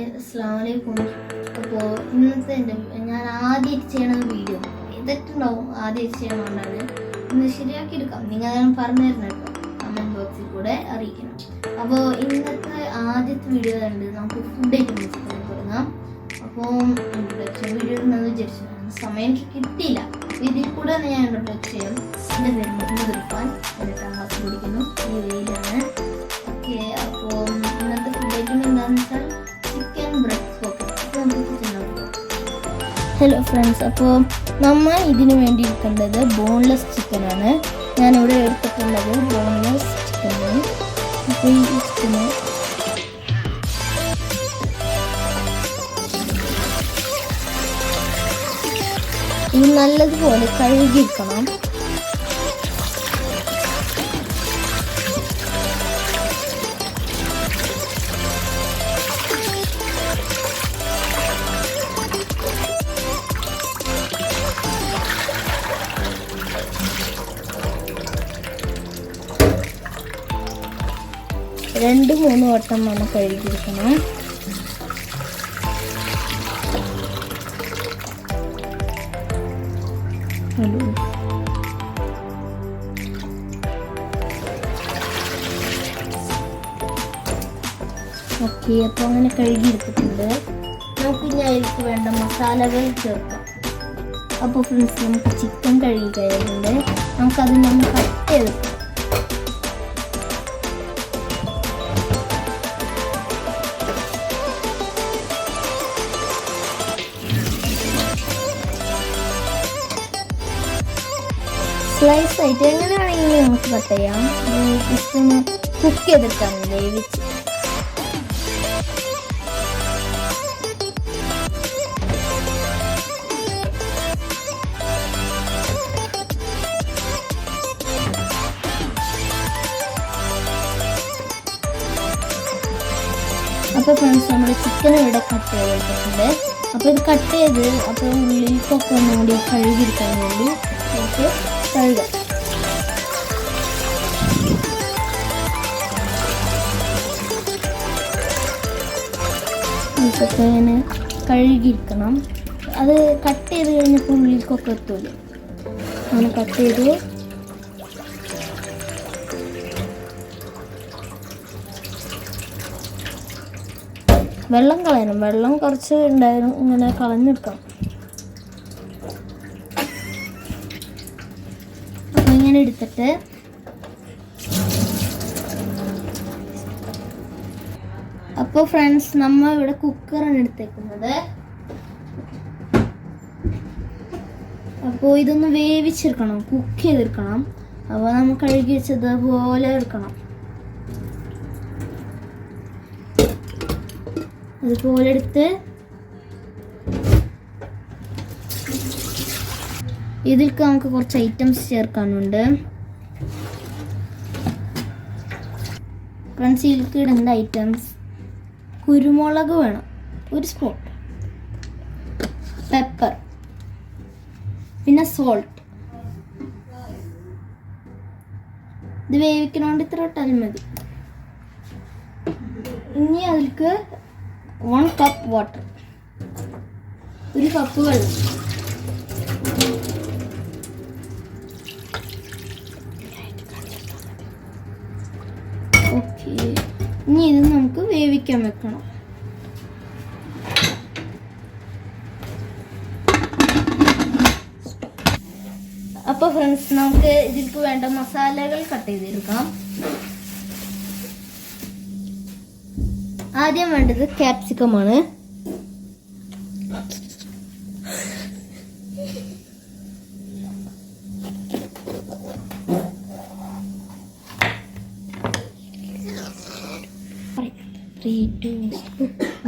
Hi അസ്സലാമു അലൈക്കും. അപ്പോൾ ഇന്നത്തെ ഞാൻ ആദ്യമായിട്ട് ചെയ്യണ വീഡിയോ ഇതൊക്കെയുണ്ടാവും. ആദ്യമായിട്ട് ചെയ്യണോണ്ടാണ് ഇന്ന് ശരിയാക്കി എടുക്കാം. നിങ്ങൾ പറഞ്ഞു തരണം കേട്ടോ, കമൻറ്റ് ബോക്സിൽ കൂടെ അറിയിക്കണം. അപ്പോൾ ഇന്നത്തെ ആദ്യത്തെ വീഡിയോ ഉണ്ട്, നമുക്ക് ഫുഡ് ഐറ്റംസ് തുടങ്ങാം. അപ്പോൾ ഇൻട്രൊഡക്ഷൻ വീഡിയോ ഉണ്ടെന്ന് വിചാരിച്ചു, സമയം എനിക്ക് കിട്ടിയില്ല. അപ്പോൾ ഇതിൽ കൂടെ തന്നെ ഞാൻ ഇൻട്രൊഡക്ഷൻ ചെയ്യും. എൻ്റെ പേര് മുഹമ്മദ് ഇർഫാൻ, 8ാം ക്ലാസ് പഠിക്കുന്നു. ഈ വെയിലാണ്. ഓക്കെ, അപ്പോൾ ഇന്നത്തെ ഫുഡ് ഐറ്റം എന്താണെന്ന് വെച്ചാൽ ചിക്കൻ ബ്രെഡ് പോക്കറ്റ്. അപ്പോൾ നമുക്ക് കിച്ചൺ നോക്കാം. ഹലോ ഫ്രണ്ട്സ്, അപ്പോൾ നമ്മൾ ഇതിന് വേണ്ടി എടുക്കേണ്ടത് ബോൺലെസ് ചിക്കനാണ്. ഞാനിവിടെ എടുത്തിട്ടുള്ളത് ബോൺലെസ് ചിക്കനാണ്. അപ്പോൾ ഈ ചിക്കന് ഇത് നല്ലതുപോലെ കഴുകിയിരിക്കണം. രണ്ട് മൂന്ന് വട്ടം നമ്മൾ കഴുകിയിരിക്കണം. ഓക്കെ, അപ്പോൾ അങ്ങനെ കഴുകിയെടുത്തിട്ടുണ്ട്. നമുക്ക് ഇനി അതിലേക്ക് വേണ്ട മസാലകൾ ചേർക്കാം. അപ്പോൾ ഫ്രണ്ട്സ്, നമുക്ക് ചിക്കൻ കഴുകി കഴിഞ്ഞിട്ടുണ്ട്. നമുക്കത് നമ്മൾ കട്ട് ചെയ്തെടുക്കാം. സ്ലൈസ് ആയിട്ട് എങ്ങനെ വേണമെങ്കിലും നമുക്ക് കട്ട് ചെയ്യാം. ജസ്റ്റ് ഒന്ന് കുക്ക് ചെയ്തെടുക്കാം, വേവിച്ച്. അപ്പോൾ ഫ്രണ്ട്സ്, നമ്മുടെ ചിക്കൻ ഇവിടെ കട്ട് ചെയ്തിട്ടുണ്ട്. അപ്പോൾ ഇത് കട്ട് ചെയ്ത് അപ്പോൾ ഉള്ളിലേക്കൊക്കെ ഒന്നുകൂടി കഴുകിയിരിക്കാൻ വേണ്ടി നമുക്ക് കഴുകാം. ഇതൊക്കെ ഇങ്ങനെ കഴുകിയിരിക്കണം. അത് കട്ട് ചെയ്ത് കഴിഞ്ഞപ്പോൾ ഉള്ളിലേക്കൊക്കെ എത്തുമല്ലോ, അങ്ങനെ കട്ട് ചെയ്ത് വെള്ളം കളയണം. വെള്ളം കുറച്ച് ഉണ്ടായിരുന്നു, ഇങ്ങനെ കളഞ്ഞെടുക്കണം. അപ്പം ഇങ്ങനെ എടുത്തിട്ട് അപ്പോൾ ഫ്രണ്ട്സ്, നമ്മൾ ഇവിടെ കുക്കറാണ് എടുത്തേക്കുന്നത്. അപ്പോൾ ഇതൊന്ന് വേവിച്ചെടുക്കണം, കുക്ക് ചെയ്തെടുക്കണം. അപ്പോൾ നമ്മൾ കഴുകി വെച്ചതുപോലെ എടുക്കണം. അതുപോലെ എടുത്ത് ഇതിലേക്ക് നമുക്ക് കുറച്ച് ഐറ്റംസ് ചേർക്കാനുണ്ട്. ഫ്രണ്ട്സ്, ഇതിലേക്ക് ഇടേണ്ട ഐറ്റംസ്: കുരുമുളക് വേണം 1 സ്പൂൺ, പെപ്പർ, പിന്നെ സോൾട്ട്. ഇത് വേവിക്കണോണ്ട് ഇത്ര ഇട്ടാലും മതി. ഇനി അതിലേക്ക് 1 കപ്പ് വാട്ടർ, 1 കപ്പ് വെള്ളം. ഓക്കെ, ഇനി ഇത് നമുക്ക് വേവിക്കാൻ വെക്കണം. അപ്പോൾ ഫ്രണ്ട്സ്, നമുക്ക് ഇതിലേക്ക് വേണ്ട മസാലകൾ കട്ട് ചെയ്തെടുക്കാം. ആദ്യം വേണ്ടത് ക്യാപ്സിക്കമാണ്.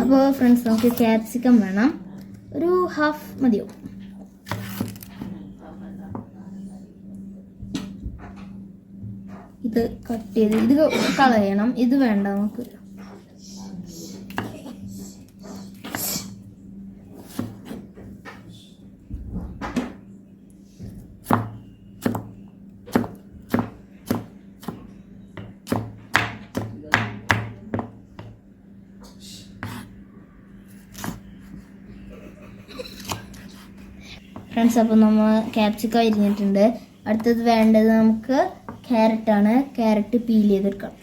അപ്പോൾ ഫ്രണ്ട്സ്, നമുക്ക് ക്യാപ്സിക്കം വേണം, ഒരു 1/2 മതിയോ. ഇത് കട്ട് ചെയ്ത് ഇത് കളയണം, ഇത് വേണ്ട നമുക്ക്. ഫ്രണ്ട്സ്. അപ്പോൾ നമ്മൾ ക്യാപ്സിക്കം അരിഞ്ഞിട്ടുണ്ട്. അടുത്തത് വേണ്ടത് നമുക്ക് ക്യാരറ്റാണ്. ക്യാരറ്റ് പീൽ ചെയ്തെടുക്കണം.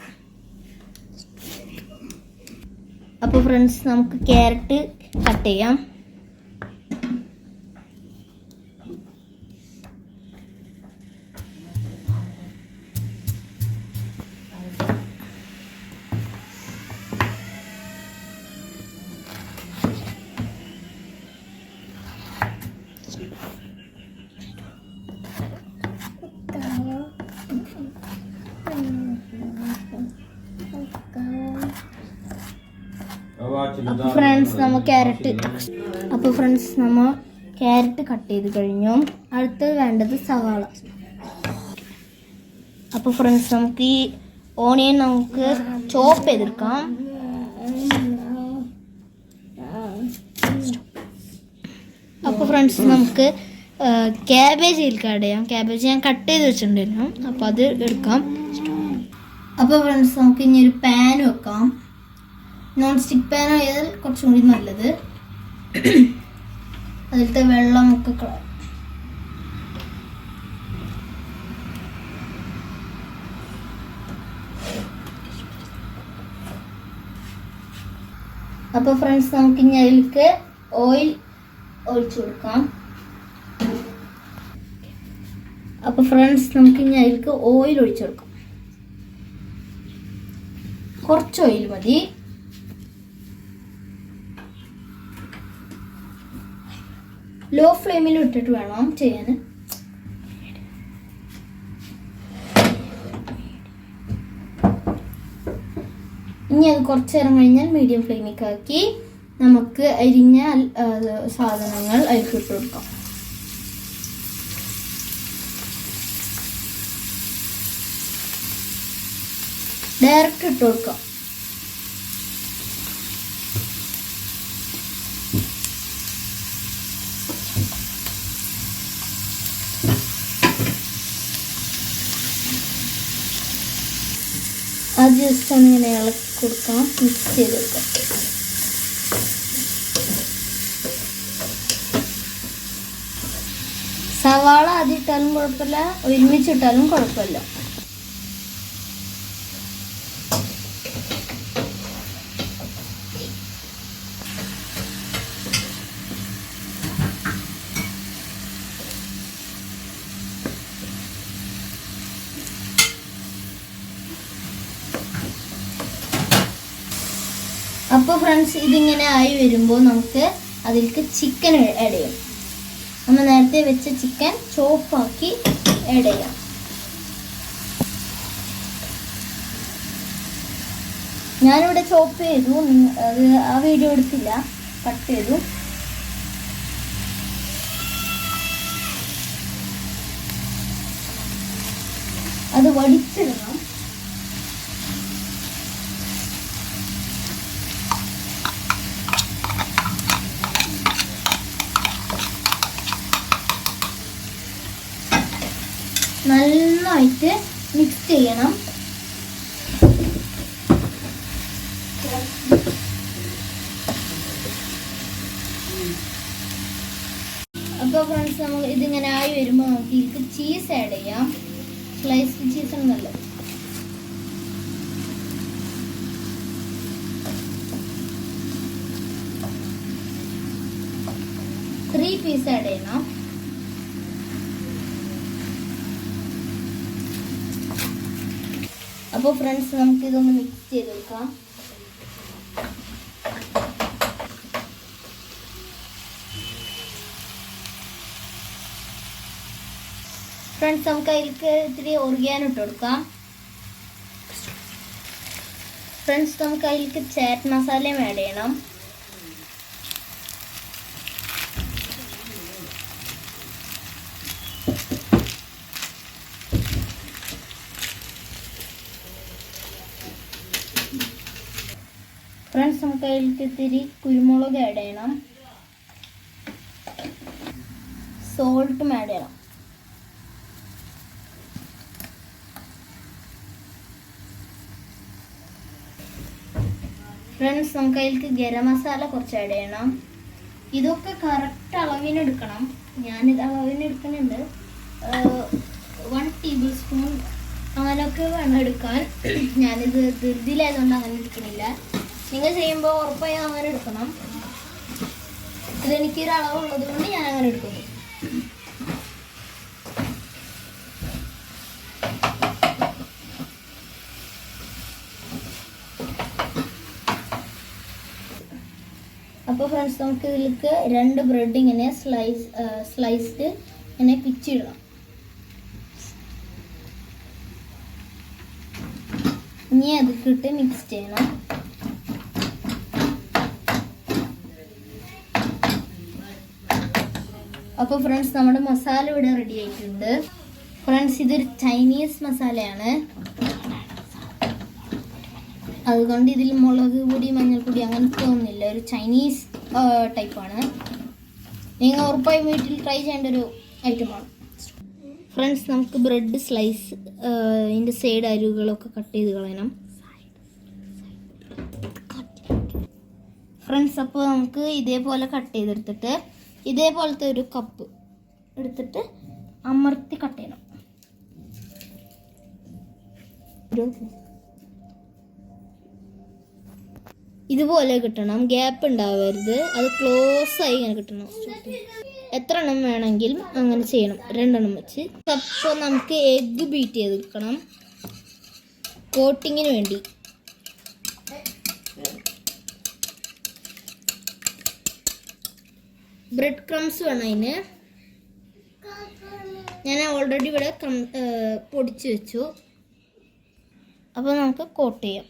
അപ്പോൾ ഫ്രണ്ട്സ് നമുക്ക് ക്യാരറ്റ് കട്ട് ചെയ്യാം. അപ്പോൾ ഫ്രണ്ട്സ് നമ്മൾ ക്യാരറ്റ് കട്ട് ചെയ്ത് കഴിഞ്ഞു. അടുത്തത് വേണ്ടത് സവാള. അപ്പോൾ ഫ്രണ്ട്സ് നമുക്ക് ഈ ഓണിയൻ നമുക്ക് ചോപ്പ് ചെയ്തെടുക്കാം. അപ്പോൾ ഫ്രണ്ട്സ് നമുക്ക് ക്യാബേജ് ആഡ് ചെയ്യാം. ക്യാബേജ് ഞാൻ കട്ട് ചെയ്ത് വെച്ചിട്ടുണ്ടായിരുന്നു, അപ്പോൾ അത് എടുക്കാം. അപ്പോൾ ഫ്രണ്ട്സ് നമുക്ക് ഇനി ഒരു പാൻ വെക്കാം. നോൺ സ്റ്റിക്ക് പാൻ ആയാൽ കുറച്ചും കൂടി നല്ലത്. അതിലത്തെ വെള്ളമൊക്കെ കളയാം. അപ്പോൾ ഫ്രണ്ട്സ് നമുക്ക് ഇനി അതിലേക്ക് ഓയിൽ ഒഴിച്ചു കൊടുക്കാം. അപ്പോൾ ഫ്രണ്ട്സ് നമുക്ക് ഇനി അതിലേക്ക് ഓയിൽ ഒഴിച്ചു കൊടുക്കാം. കുറച്ച് ഓയിൽ മതി. ലോ ഫ്ലെയിമിൽ ഇട്ടിട്ട് വേണം ചെയ്യാൻ. ഇനി അത് കുറച്ച് നേരം കഴിഞ്ഞാൽ മീഡിയം ഫ്ലെയിമിലേക്ക് ആക്കി നമുക്ക് അരിഞ്ഞ സാധനങ്ങൾ അതിലേക്ക് ഇട്ട് കൊടുക്കാം. ഡയറക്റ്റ് ഇട്ട് കൊടുക്കാം. അത് ജസ്റ്റ് ഒന്നിങ്ങനെ ഇളക്കി കൊടുക്കാം, മിക്സ് ചെയ്ത് കൊടുക്കാം. സവാള ആദ്യം ഇട്ടാലും കുഴപ്പമില്ല, ഒരുമിച്ചിട്ടാലും കുഴപ്പമില്ല. അപ്പോൾ ഫ്രണ്ട്സ് ഇതിങ്ങനെ ആയി വരുമ്പോൾ നമുക്ക് അതിലേക്ക് ചിക്കൻ ആഡ് ചെയ്യാം. നമ്മൾ നേരത്തെ വെച്ച ചിക്കൻ ചോപ്പാക്കി ആഡ് ചെയ്യാം. ഞാനിവിടെ ചോപ്പ് ചെയ്തു, അത് ആ വീഡിയോ എടുത്തില്ല, കട്ട് ചെയ്തു. അത് വടിച്ചിടണം. നന്നായിട്ട് മിക്സ് ചെയ്യണം. അപ്പോൾ ഫ്രണ്ട്സ് നമുക്ക് ഇതിങ്ങനെ ആയി വരുമ്പോൾ നമുക്ക് ഇതിലേക്ക് ചീസ് ആഡ് ചെയ്യാം. സ്ലൈസ്ഡ് ചീസ് ആണ് നല്ലത്. ത്രീ പീസ് ആഡ് ചെയ്യണം. അപ്പോൾ ഫ്രണ്ട്സ് നമുക്ക് ഇതൊന്ന് മിക്സ് ചെയ്ത് വെക്കാം. ഫ്രണ്ട്സ് നമുക്ക് അതിലേക്ക് ഇത്തിരി ഒറിഗാനോ ഇട്ട് കൊടുക്കാം. ഫ്രണ്ട്സ് നമുക്ക് അതിലേക്ക് ചാറ്റ് മസാലയും ആഡ് ചെയ്യണം. ഫ്രണ്ട്സ് നമുക്ക് അതിലേക്ക് ഇത്തിരി കുരുമുളക് ആഡ് ചെയ്യണം. സോൾട്ടും ആഡ് ചെയ്യണം. ഫ്രണ്ട്സ് നമുക്ക് അതിലേക്ക് ഗരം മസാല കുറച്ച് ആഡ് ചെയ്യണം. ഇതൊക്കെ കറക്റ്റ് അളവിനെടുക്കണം. ഞാനിത് അളവിന് എടുക്കുന്നുണ്ട്. 1 ടേബിൾ സ്പൂൺ അങ്ങനെയൊക്കെ വേണം എടുക്കാൻ. ഞാനിത് ധൃതിയിലായതുകൊണ്ട് അങ്ങനെ എടുക്കുന്നില്ല. നിങ്ങൾ ചെയ്യുമ്പോൾ ഉറപ്പായും അങ്ങനെ എടുക്കണം. ഇതെനിക്കൊരു അളവുള്ളത് കൊണ്ട് ഞാൻ അങ്ങനെ എടുക്കുന്നു. അപ്പോൾ ഫ്രണ്ട്സ്, നമുക്ക് ഇതിലേക്ക് 2 ബ്രെഡ് ഇങ്ങനെ സ്ലൈസ്ഡ് ഇങ്ങനെ പിച്ചിടണം. ഇനി അതിക്കിട്ട് മിക്സ് ചെയ്യണം. അപ്പോൾ ഫ്രണ്ട്സ്, നമ്മുടെ മസാല ഇവിടെ റെഡി ആയിട്ടുണ്ട്. ഫ്രണ്ട്സ്, ഇതൊരു ചൈനീസ് മസാലയാണ്. അതുകൊണ്ട് ഇതിൽ മുളക് പൊടി, മഞ്ഞൾപ്പൊടി അങ്ങനത്തെ ഒന്നുമില്ല. ഒരു ചൈനീസ് ടൈപ്പാണ്. നിങ്ങൾ ഉറപ്പായും വീട്ടിൽ ട്രൈ ചെയ്യേണ്ട ഒരു ഐറ്റമാണ്. ഫ്രണ്ട്സ്, നമുക്ക് ബ്രെഡ് സ്ലൈസ് ഇതിൻ്റെ സൈഡ് അരികുകളൊക്കെ കട്ട് ചെയ്ത് കളയണം. ഫ്രണ്ട്സ്, അപ്പോൾ നമുക്ക് ഇതേപോലെ കട്ട് ചെയ്തെടുത്തിട്ട് ഇതേപോലത്തെ ഒരു കപ്പ് എടുത്തിട്ട് അമർത്തി കട്ട് ചെയ്യണം. ഇതുപോലെ കിട്ടണം, ഗ്യാപ്പ് ഉണ്ടാവരുത്. അത് ക്ലോസ് ആയി ഇങ്ങനെ കിട്ടണം. എത്ര എണ്ണം വേണമെങ്കിലും അങ്ങനെ ചെയ്യണം, 2 എണ്ണം വെച്ച്. അപ്പോൾ നമുക്ക് എഗ്ഗ് ബീറ്റ് ചെയ്തെടുക്കണം കോട്ടിങ്ങിന് വേണ്ടി. ബ്രെഡ് ക്രംസ് വേണം അതിന്. ഞാൻ ഓൾറെഡി ഇവിടെ പൊടിച്ച് വെച്ചു. അപ്പോൾ നമുക്ക് കോട്ട് ചെയ്യാം.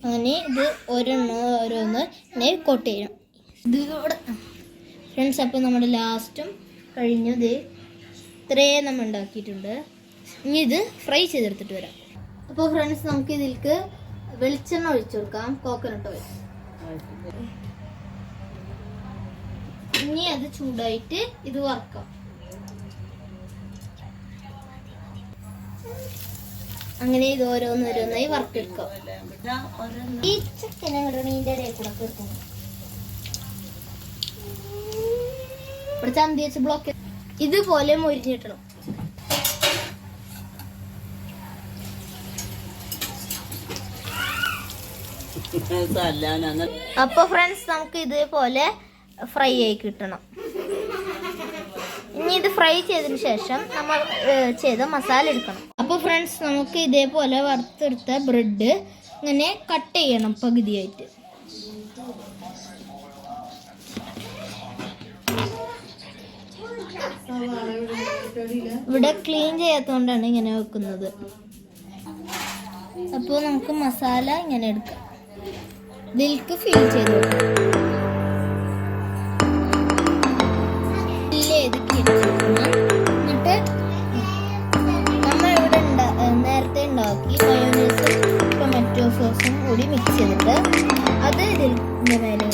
അങ്ങനെ ഇത് ഓരോന്ന് കോട്ട് ചെയ്യണം. ഇതിലൂടെ ഫ്രണ്ട്സ്, അപ്പോൾ നമ്മുടെ ലാസ്റ്റും കഴിഞ്ഞു. ഇത് ഇത്രയും നമ്മൾ ഉണ്ടാക്കിയിട്ടുണ്ട്. ഇനി ഇത് ഫ്രൈ ചെയ്തെടുത്തിട്ട് വരാം. അപ്പോൾ ഫ്രണ്ട്സ്, നമുക്ക് ഇതിലേക്ക് വെളിച്ചെണ്ണ ഒഴിച്ചു കൊടുക്കാം, കോക്കനട്ട് ഓയിൽ. ഇനി അത് ചൂടായിട്ട് ഇത് വറക്കാം. അങ്ങനെ ഇത് ഓരോന്നോരോന്നായി വറുത്തെടുക്കാം. ഈ ചിക്കൻ ഇതിൻ്റെ ഇടയിൽ കൂടെ കേൾക്കും. ഇവിടെ ചന്തി വെച്ച് ബ്ലോക്ക് ഇതുപോലെ മൊരിഞ്ഞിട്ടണം. അപ്പോൾ ഫ്രണ്ട്സ്, നമുക്ക് ഇതേപോലെ ഫ്രൈ ആയി കിട്ടണം. ഇനി ഇത് ഫ്രൈ ചെയ്തതിന് ശേഷം നമ്മൾ ചെയ്ത മസാല എടുക്കണം. അപ്പോൾ ഫ്രണ്ട്സ്, നമുക്ക് ഇതേപോലെ വറുത്തെടുത്ത ബ്രെഡ് ഇങ്ങനെ കട്ട് ചെയ്യണം പകുതിയായിട്ട്. ഇവിടെ ക്ലീൻ ചെയ്യാത്തതുകൊണ്ടാണ് ഇങ്ങനെ വെക്കുന്നത്. അപ്പോൾ നമുക്ക് മസാല ഇങ്ങനെ എടുക്കാം. ഇതിലേക്ക് ഫിൽ ചെയ്ത് എന്നിട്ട് നമ്മളിവിടെ നേരത്തെ ഉണ്ടാക്കി മയോണൈസും ടൊമാറ്റോ സോസും കൂടി മിക്സ് ചെയ്തിട്ട് അത് ഇതിൻ്റെ മേലെ